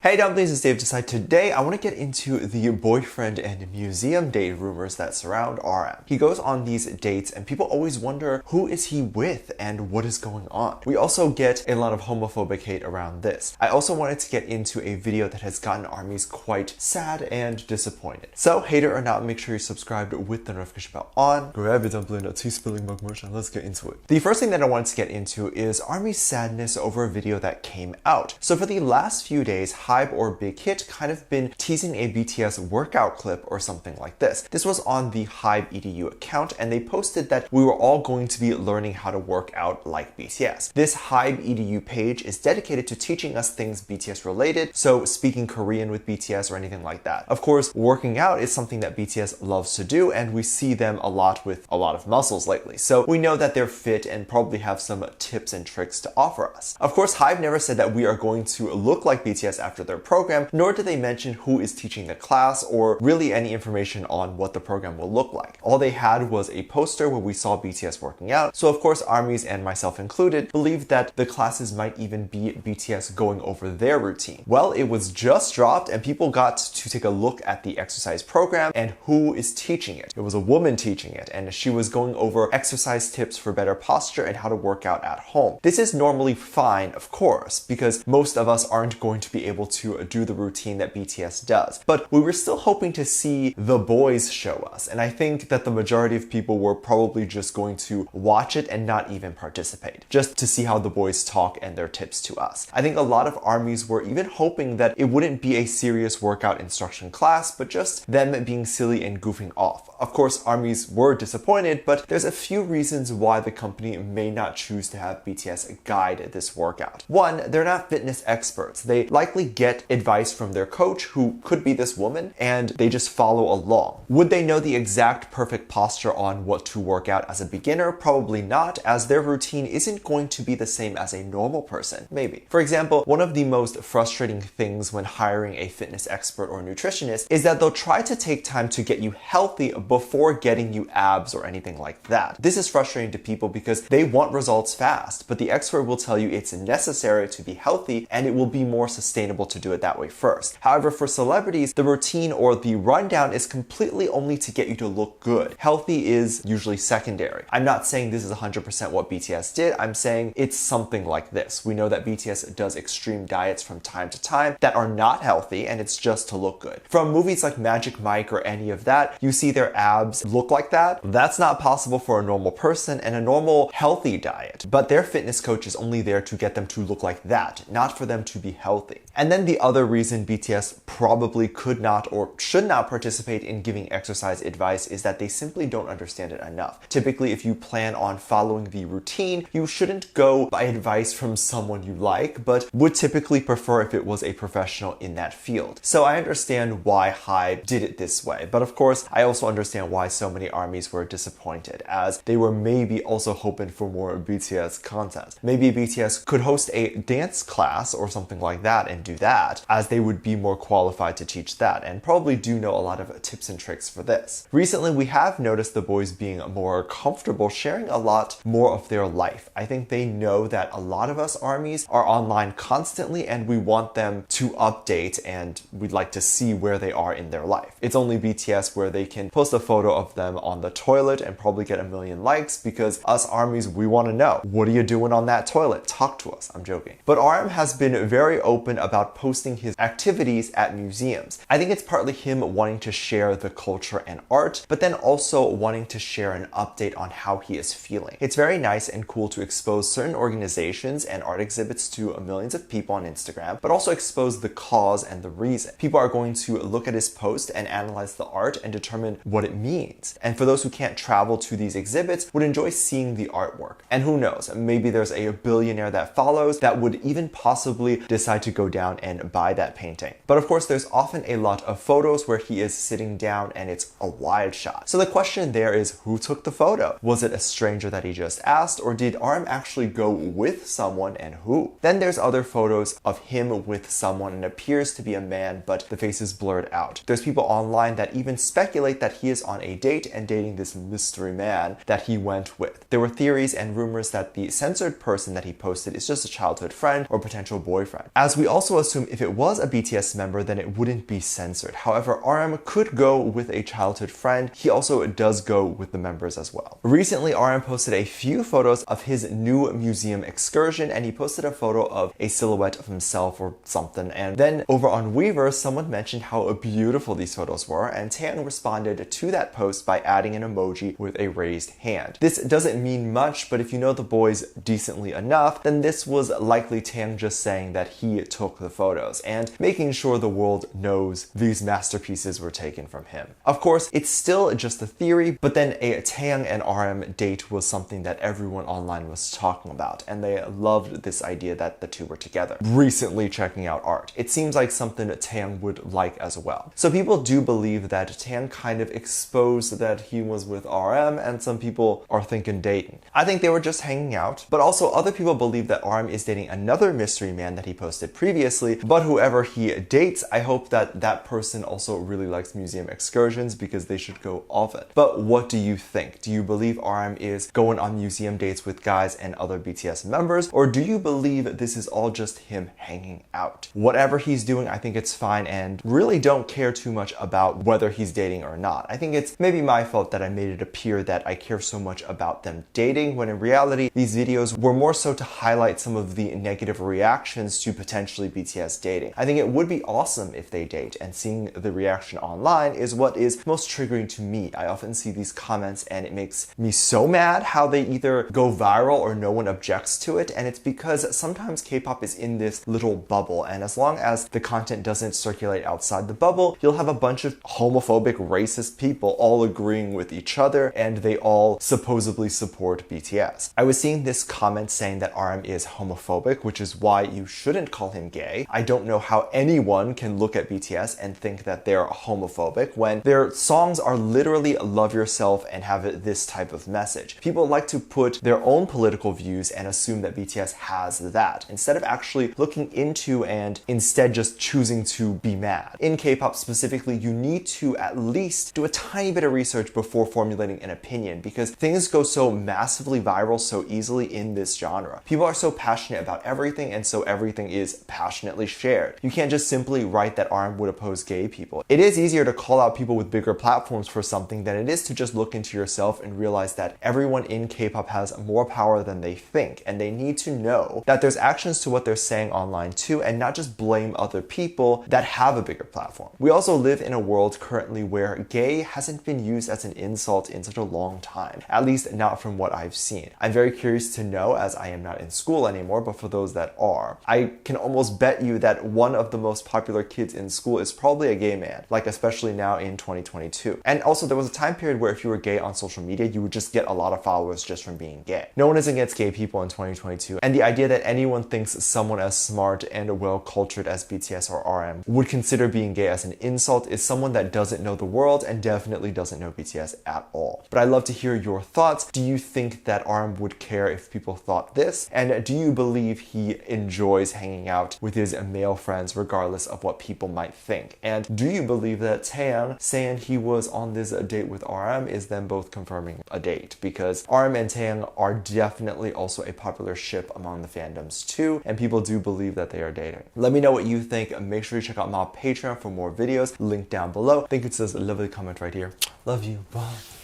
Hey dumplings, it's Dave Desai. Today I want to get into the boyfriend and museum date rumors that surround RM. He goes on these dates and people always wonder who is he with and what is going on. We also get a lot of homophobic hate around this. I also wanted to get into a video that has gotten armies quite sad and disappointed. So hater or not, make sure you're subscribed with the notification bell on. Grab your dumpling, a tea spilling mug merch, and let's get into it. The first thing that I wanted to get into is army's sadness over a video that came out. So for the last few days, Hybe or Big Hit kind of been teasing a BTS workout clip or something like this. This was on the Hybe EDU account and they posted that we were all going to be learning how to work out like BTS. This Hybe EDU page is dedicated to teaching us things BTS related, so speaking Korean with BTS or anything like that. Of course, working out is something that BTS loves to do and we see them a lot with a lot of muscles lately. So we know that they're fit and probably have some tips and tricks to offer us. Of course, Hybe never said that we are going to look like BTS after their program, nor did they mention who is teaching the class or really any information on what the program will look like. All they had was a poster where we saw BTS working out, so of course armies and myself included believed that the classes might even be BTS going over their routine. Well, it was just dropped and people got to take a look at the exercise program and who is teaching it. It was a woman teaching it and she was going over exercise tips for better posture and how to work out at home. This is normally fine, of course, because most of us aren't going to be able to do the routine that BTS does. But we were still hoping to see the boys show us, and I think that the majority of people were probably just going to watch it and not even participate, just to see how the boys talk and their tips to us. I think a lot of armies were even hoping that it wouldn't be a serious workout instruction class, but just them being silly and goofing off. Of course, armies were disappointed, but there's a few reasons why the company may not choose to have BTS guide this workout. One, they're not fitness experts. They likely get advice from their coach, who could be this woman, and they just follow along. Would they know the exact perfect posture on what to work out as a beginner? Probably not, as their routine isn't going to be the same as a normal person. Maybe. For example, one of the most frustrating things when hiring a fitness expert or nutritionist is that they'll try to take time to get you healthy before getting you abs or anything like that. This is frustrating to people because they want results fast, but the expert will tell you it's necessary to be healthy and it will be more sustainable to do it that way first. However, for celebrities, the routine or the rundown is completely only to get you to look good. Healthy is usually secondary. I'm not saying this is 100% what BTS did, I'm saying it's something like this. We know that BTS does extreme diets from time to time that are not healthy and it's just to look good. From movies like Magic Mike or any of that, you see their abs look like that. That's not possible for a normal person and a normal healthy diet, but their fitness coach is only there to get them to look like that, not for them to be healthy. And then the other reason BTS probably could not or should not participate in giving exercise advice is that they simply don't understand it enough. Typically, if you plan on following the routine, you shouldn't go by advice from someone you like, but would typically prefer if it was a professional in that field. So I understand why Hybe did it this way, but of course, I also understand why so many armies were disappointed, as they were maybe also hoping for more BTS content. Maybe BTS could host a dance class or something like that and do that, as they would be more qualified to teach that and probably do know a lot of tips and tricks for this. Recently, we have noticed the boys being more comfortable sharing a lot more of their life. I think they know that a lot of us armies are online constantly and we want them to update and we'd like to see where they are in their life. It's only BTS where they can post a photo of them on the toilet and probably get 1 million likes, because us armies, we want to know, what are you doing on that toilet? Talk to us. I'm joking. But RM has been very open about posting his activities at museums. I think it's partly him wanting to share the culture and art, but then also wanting to share an update on how he is feeling. It's very nice and cool to expose certain organizations and art exhibits to millions of people on Instagram, but also expose the cause and the reason. People are going to look at his post and analyze the art and determine what it means. And for those who can't travel to these exhibits, would enjoy seeing the artwork. And who knows, maybe there's a billionaire that follows that would even possibly decide to go down and buy that painting. But of course, there's often a lot of photos where he is sitting down and it's a wide shot. So the question there is, who took the photo? Was it a stranger that he just asked, or did RM actually go with someone, and who? Then there's other photos of him with someone and it appears to be a man, but the face is blurred out. There's people online that even speculate that he is on a date and dating this mystery man that he went with. There were theories and rumors that the censored person that he posted is just a childhood friend or potential boyfriend. As we also assume if it was a BTS member, then it wouldn't be censored. However, RM could go with a childhood friend. He also does go with the members as well. Recently, RM posted a few photos of his new museum excursion, and he posted a photo of a silhouette of himself or something. And then over on Weverse, someone mentioned how beautiful these photos were, and Taeyang responded to that post by adding an emoji with a raised hand. This doesn't mean much, but if you know the boys decently enough, then this was likely Taeyang just saying that he took the photos and making sure the world knows these masterpieces were taken from him. Of course, it's still just a theory, but then a Taeyang and RM date was something that everyone online was talking about, and they loved this idea that the two were together. Recently checking out art, it seems like something that Taeyang would like as well. So people do believe that Taeyang kind of exposed that he was with RM, and some people are thinking dating. I think they were just hanging out, but also other people believe that RM is dating another mystery man that he posted previously, but whoever he dates, I hope that that person also really likes museum excursions because they should go often. But what do you think? Do you believe RM is going on museum dates with guys and other BTS members, or do you believe this is all just him hanging out? Whatever he's doing, I think it's fine, and really don't care too much about whether he's dating or not. I think it's maybe my fault that I made it appear that I care so much about them dating, when in reality, these videos were more so to highlight some of the negative reactions to potentially BTS dating. I think it would be awesome if they date, and seeing the reaction online is what is most triggering to me. I often see these comments and it makes me so mad how they either go viral or no one objects to it, and it's because sometimes K-pop is in this little bubble, and as long as the content doesn't circulate outside the bubble, you'll have a bunch of homophobic, racist people all agreeing with each other, and they all supposedly support BTS. I was seeing this comment saying that RM is homophobic, which is why you shouldn't call him gay. I don't know how anyone can look at BTS and think that they're homophobic when their songs are literally love yourself and have this type of message. People like to put their own political views and assume that BTS has that, instead of actually looking into and instead just choosing to be mad. In K-pop specifically, you need to at least do a tiny bit of research before formulating an opinion, because things go so massively viral so easily in this genre. People are so passionate about everything, and so everything is passionately shared. You can't just simply write that RM would oppose gay people. It is easier to call out people with bigger platforms for something than it is to just look into yourself and realize that everyone in K-pop has more power than they think, and they need to know that there's actions to what they're saying online too, and not just blame other people that have a bigger platform. We also live in a world currently where gay hasn't been used as an insult in such a long time, at least not from what I've seen. I'm very curious to know, as I am not in school anymore, but for those that are, I can almost bet you that one of the most popular kids in school is probably a gay man, like especially now in 2022. And also there was a time period where if you were gay on social media, you would just get a lot of followers just from being gay. No one is against gay people in 2022, and the idea that anyone thinks someone as smart and well-cultured as BTS or RM would consider being gay as an insult is someone that doesn't know the world and definitely doesn't know BTS at all. But I'd love to hear your thoughts. Do you think that RM would care if people thought this? And do you believe he enjoys hanging out with his male friends regardless of what people might think? And do you believe that Taeyang saying he was on this date with RM is them both confirming a date? Because RM and Taeyang are definitely also a popular ship among the fandoms too, and people do believe that they are dating. Let me know what you think. Make sure you check out my Patreon for more videos, link down below. I think it says a lovely comment right here. Love you, bye.